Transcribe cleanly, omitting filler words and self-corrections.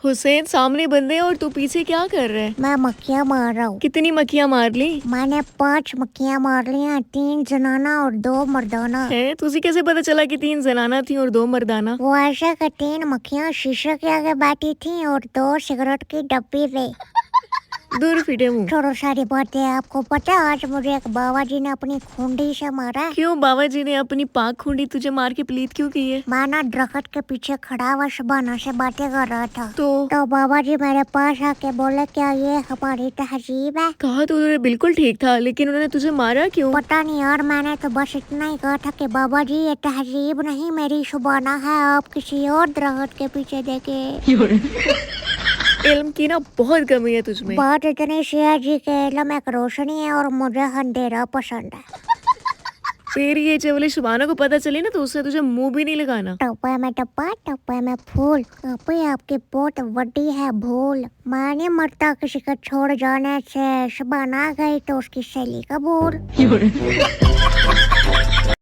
हुसैन सामने बंदे हैं और तू पीछे क्या कर रहा है? मैं मक्खियाँ मार रहा हूँ। कितनी मक्खियां मार ली? मैंने 5 मक्खियाँ मार ली हैं, 3 जनाना और 2 मर्दाना। है तुझे कैसे पता चला कि 3 जनाना थी और 2 मर्दाना? वो ऐसे कि 3 मक्खियाँ शीशे के आगे बैठी थी और 2 सिगरेट की डब्बी पे। दूर फिटे मुंह। छोड़ो सारी बातें। आपको पता है आज मुझे एक बाबा जी ने अपनी खूंडी से मारा है। क्यों बाबा जी ने अपनी पाक खूंडी तुझे मार के प्लीत क्यों की है? मैं ना दरख्त के पीछे खड़ा हुआ शबाना से बातें कर रहा था तो बाबा जी मेरे पास आके बोले क्या ये हमारी तहजीब है। कहा तो उन्होंने बिल्कुल ठीक था, लेकिन उन्होंने तुझे मारा क्यों? पता नहीं यार, मैंने तो बस इतना ही कहा था कि बाबा जी ये तहजीब नहीं मेरी शुबाना है, आप किसी और दरख्त के पीछे देखे। इल्म की ना बहुत कमी है तुझमें। बात इतनी सी है जी के इल्म एक रोशनी है और मुझे अंधेरा पसंद है। तेरी ये चवले शुबाना को पता चली ना तो उससे तुझे मुंह भी नहीं लगाना। टप्पा में टप्पा टप्पा में फूल, आपे आपकी बहुत बड़ी है भूल। मैं नहीं मरता किसी को छोड़ जाने से, शबाना गई तो उसकी सहेली का भूल।